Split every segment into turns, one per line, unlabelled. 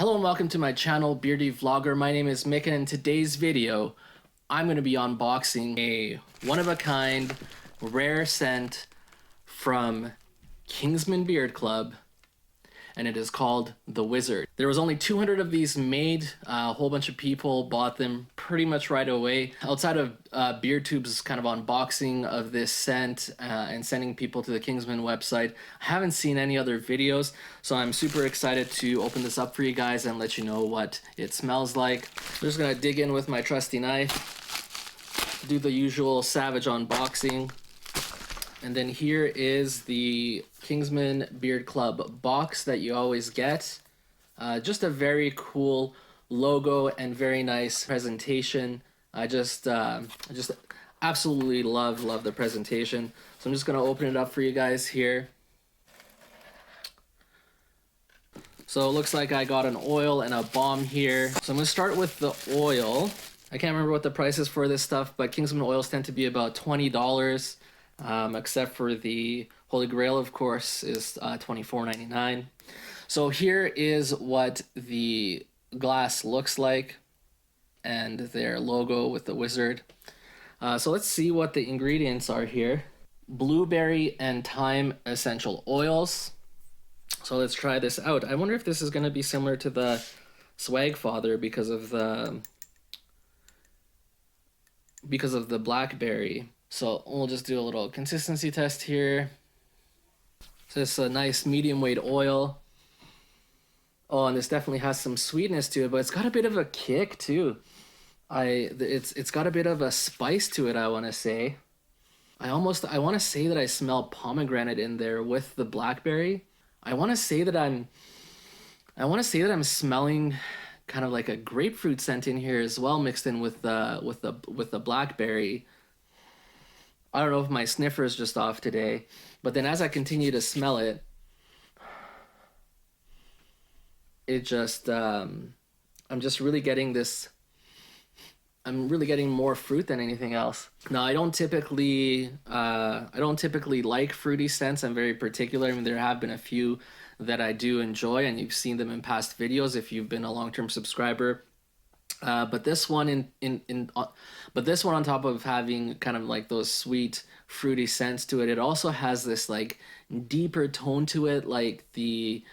Hello and welcome to my channel, BeardyVlogger. My name is Mick, and in today's video, I'm going to be unboxing a one-of-a-kind rare scent from Kingsmen Beard Club, and it is called The Wizard. There was only 200 of these made. A whole bunch of people bought them pretty much right away. Outside of BeardTube's kind of unboxing of this scent and sending people to the Kingsmen website, I haven't seen any other videos, so I'm super excited to open this up for you guys and let you know what it smells like. I'm just gonna dig in with my trusty knife, do the usual savage unboxing. And then here is the Kingsmen Beard Club box that you always get. Just a very cool logo and very nice presentation. I just absolutely love the presentation. So I'm just gonna open it up for you guys here. So it looks like I got an oil and a balm here. So I'm gonna start with the oil. I can't remember what the price is for this stuff, but Kingsmen oils tend to be about $20. Except for the Holy Grail, of course, is $24.99. So here is what the glass looks like and their logo with the wizard. So let's see what the ingredients are here. Blueberry and thyme essential oils. So let's try this out. I wonder if this is going to be similar to the Swag Father because of the blackberry. So we'll just do a little consistency test here. So it's a nice medium weight oil. Oh, and this definitely has some sweetness to it, but it's got a bit of a kick too. It's got a bit of a spice to it, I want to say. I want to say that I smell pomegranate in there with the blackberry. I want to say that I'm smelling kind of like a grapefruit scent in here as well, mixed in with the blackberry. I don't know if my sniffer is just off today, but then as I continue to smell it, it just, I'm really getting more fruit than anything else. Now, I don't typically like fruity scents. I'm very particular. I mean, there have been a few that I do enjoy, and you've seen them in past videos if you've been a long-term subscriber. But this one but this one, on top of having kind of like those sweet fruity scents to it, it also has this like deeper tone to it, like the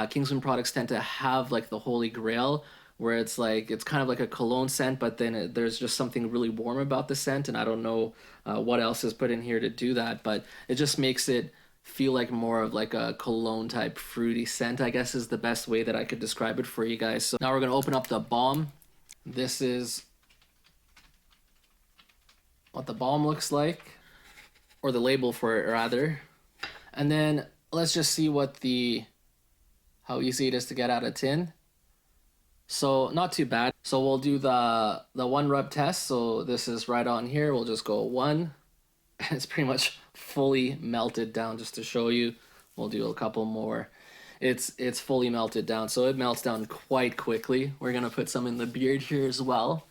Kingsman products tend to have, like the Holy Grail, where it's kind of like a cologne scent, but then there's just something really warm about the scent, and I don't know what else is put in here to do that, but it just makes it feel like more of like a cologne type fruity scent, I guess is the best way that I could describe it for you guys. So now we're gonna open up the balm. This is what the balm looks like, or the label for it rather. And then let's just see how easy it is to get out of tin. So not too bad. So we'll do the one rub test. So this is right on here. We'll just go one. It's pretty much fully melted down, just to show you. We'll do a couple more. It's fully melted down, so it melts down quite quickly. We're gonna put some in the beard here as well.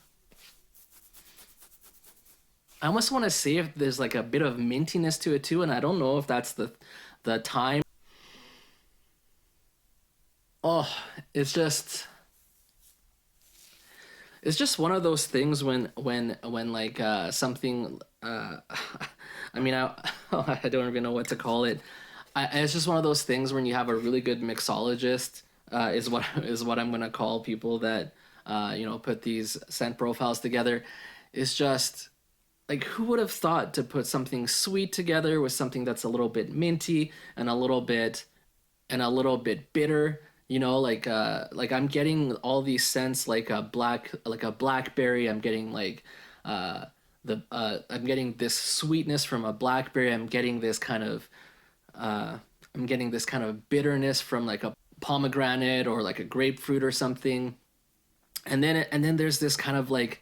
I almost want to say if there's like a bit of mintiness to it too, and I don't know if that's the thyme. Oh, it's just one of those things when like something I mean, I don't even know what to call it. It's just one of those things when you have a really good mixologist, is what I'm gonna call people that put these scent profiles together. It's just like, who would have thought to put something sweet together with something that's a little bit minty and a little bit bitter. Like I'm getting all these scents like a blackberry. I'm getting like I'm getting this sweetness from a blackberry. I'm getting this kind of bitterness from like a pomegranate or like a grapefruit or something, and then there's this kind of like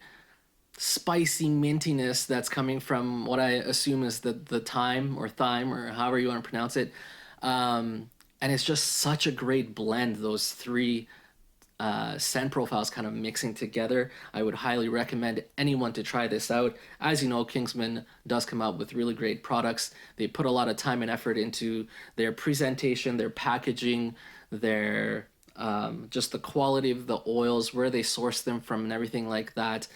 spicy mintiness that's coming from what I assume is the thyme or however you want to pronounce it, and it's just such a great blend, those three scent profiles kind of mixing together. I would highly recommend anyone to try this out. As you know, Kingsman does come out with really great products. They put a lot of time and effort into their presentation, their packaging, their just the quality of the oils, where they source them from, and everything like that.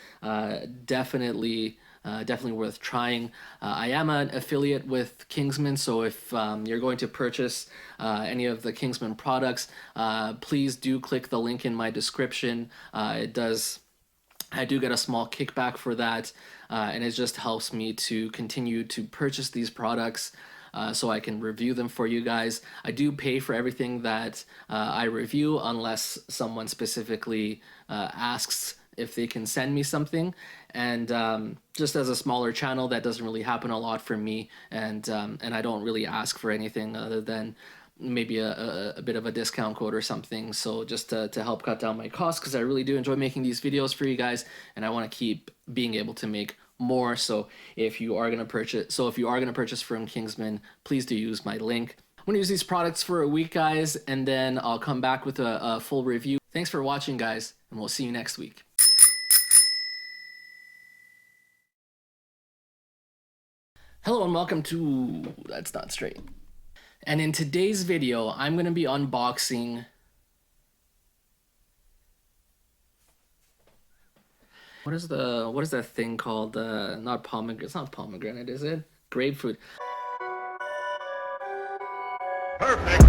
Definitely worth trying. I am an affiliate with Kingsmen, so if you're going to purchase any of the Kingsmen products, please do click the link in my description. I do get a small kickback for that, and it just helps me to continue to purchase these products. So I can review them for you guys. I do pay for everything that I review unless someone specifically asks if they can send me something. And just as a smaller channel, that doesn't really happen a lot for me, and I don't really ask for anything other than maybe a bit of a discount code or something. So just to help cut down my costs, because I really do enjoy making these videos for you guys, and I want to keep being able to make more. So if you are going to purchase from Kingsmen, please do use my link. I'm going to use these products for a week, guys, and then I'll come back with a full review. Thanks for watching, guys, and we'll see you next week. Hello and welcome to That's Not Straight. And in today's video, I'm going to be unboxing what is that thing called? Not pomegranate. It's not pomegranate, is it? Grapefruit.
Perfect.